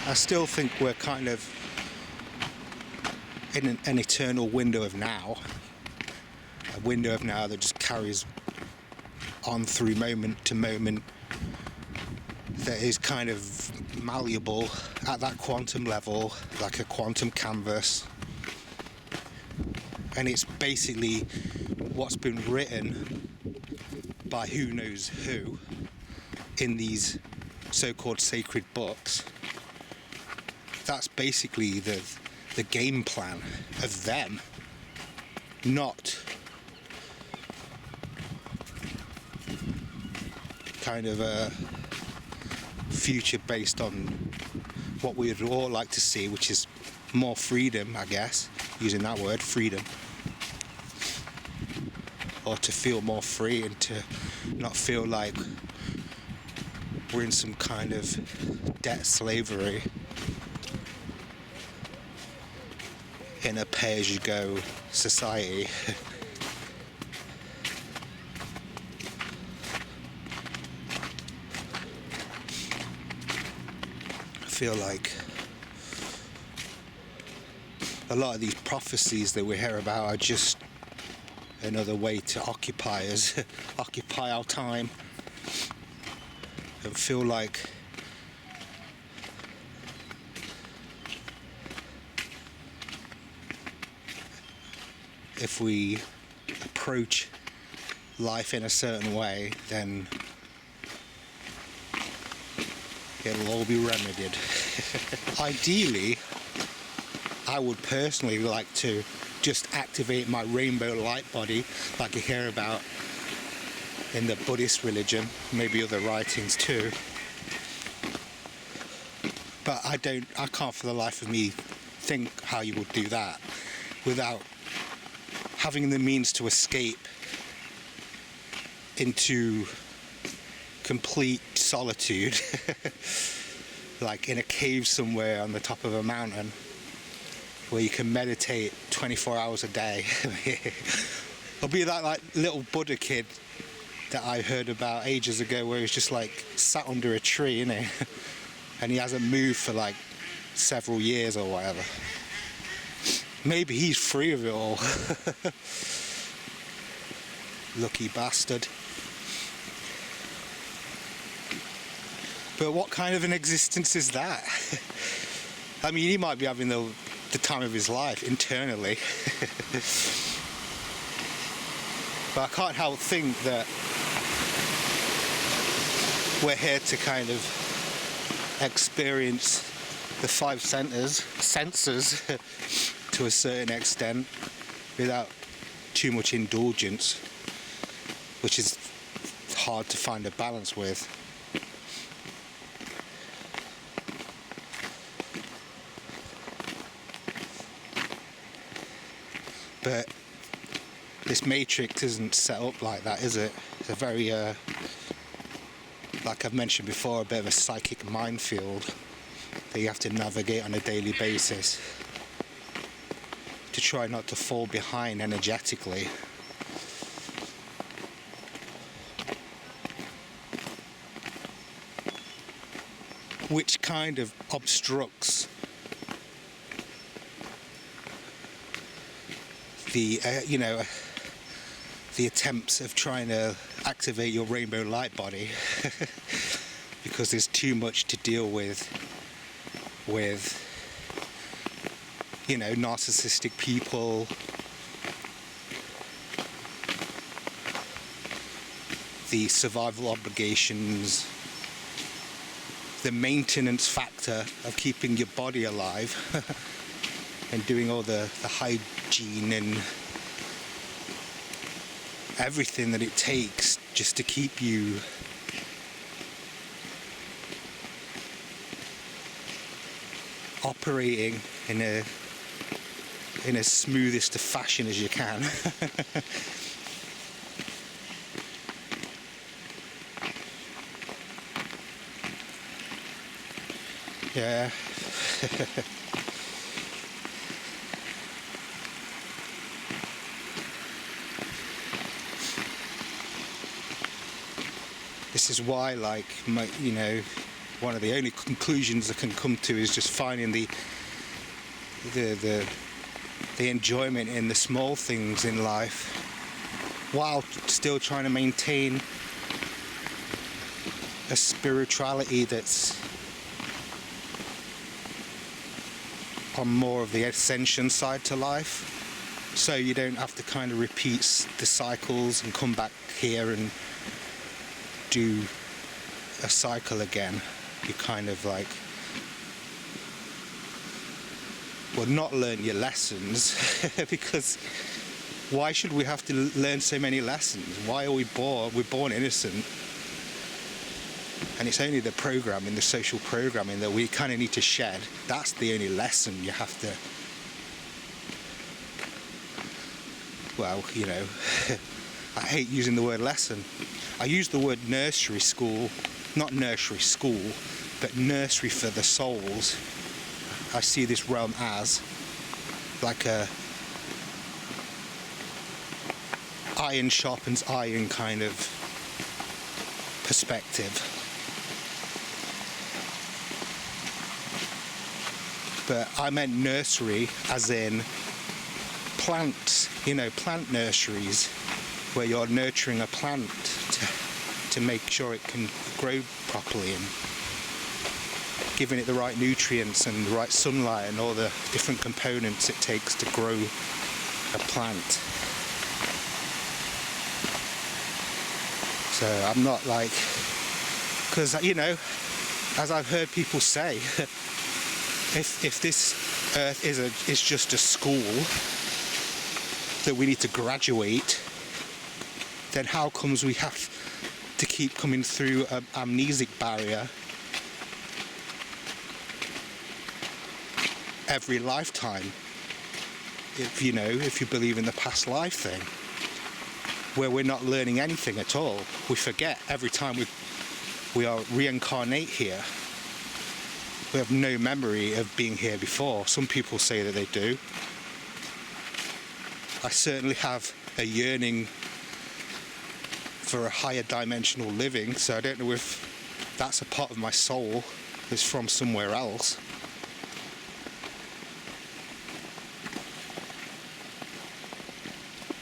I still think we're kind of in an eternal window of now. A window of now that just carries on through moment to moment, that is kind of malleable at that quantum level, like a quantum canvas. And it's basically what's been written by who knows who in these so-called sacred books. That's basically the game plan of them, not kind of a future based on what we would all like to see, which is more freedom, I guess, using that word, freedom, or to feel more free and to not feel like we're in some kind of debt slavery in a pay-as-you-go society. I feel like a lot of these prophecies that we hear about are just another way to occupy us, occupy our time, and feel like if we approach life in a certain way, then it'll all be remedied. Ideally, I would personally like to just activate my rainbow light body, like you hear about in the Buddhist religion, maybe other writings too. But I can't for the life of me think how you would do that without having the means to escape into complete solitude, like in a cave somewhere on the top of a mountain where you can meditate 24 hours a day. I'll be that like little Buddha kid that I heard about ages ago, where he's just like sat under a tree, innit? And he hasn't moved for like several years or whatever. Maybe he's free of it all. Lucky bastard. But what kind of an existence is that? I mean, he might be having the time of his life internally. But I can't help think that we're here to kind of experience the five senses to a certain extent without too much indulgence, which is hard to find a balance with. But this matrix isn't set up like that, is it? It's a very, like I've mentioned before, a bit of a psychic minefield that you have to navigate on a daily basis to try not to fall behind energetically. Which kind of obstructs the, the attempts of trying to activate your rainbow light body because there's too much to deal with narcissistic people, the survival obligations, the maintenance factor of keeping your body alive and doing all the hygiene and everything that it takes just to keep you operating in as smoothest a fashion as you can. Yeah. This is why, like, one of the only conclusions I can come to is just finding the enjoyment in the small things in life, while still trying to maintain a spirituality that's on more of the ascension side to life, so you don't have to kind of repeat the cycles and come back here and do a cycle again. You kind of like, well, not learn your lessons because why should we have to learn so many lessons? Why are we born? We're born innocent, and it's only the programming, the social programming, that we kind of need to shed. That's the only lesson you have to, well, you know, I hate using the word lesson. I use the word nursery school, not nursery school, but nursery for the souls. I see this realm as like a iron sharpens iron kind of perspective. But I meant nursery as in plants, you know, plant nurseries, where you're nurturing a plant to make sure it can grow properly, and giving it the right nutrients and the right sunlight and all the different components it takes to grow a plant. So I'm not like, because, you know, as I've heard people say, if this earth is just a school that we need to graduate, then how comes we have to keep coming through an amnesic barrier every lifetime? If you know, if you believe in the past life thing, where we're not learning anything at all. We forget every time we are reincarnate here. We have no memory of being here before. Some people say that they do. I certainly have a yearning for a higher dimensional living, so I don't know if that's a part of my soul that's from somewhere else.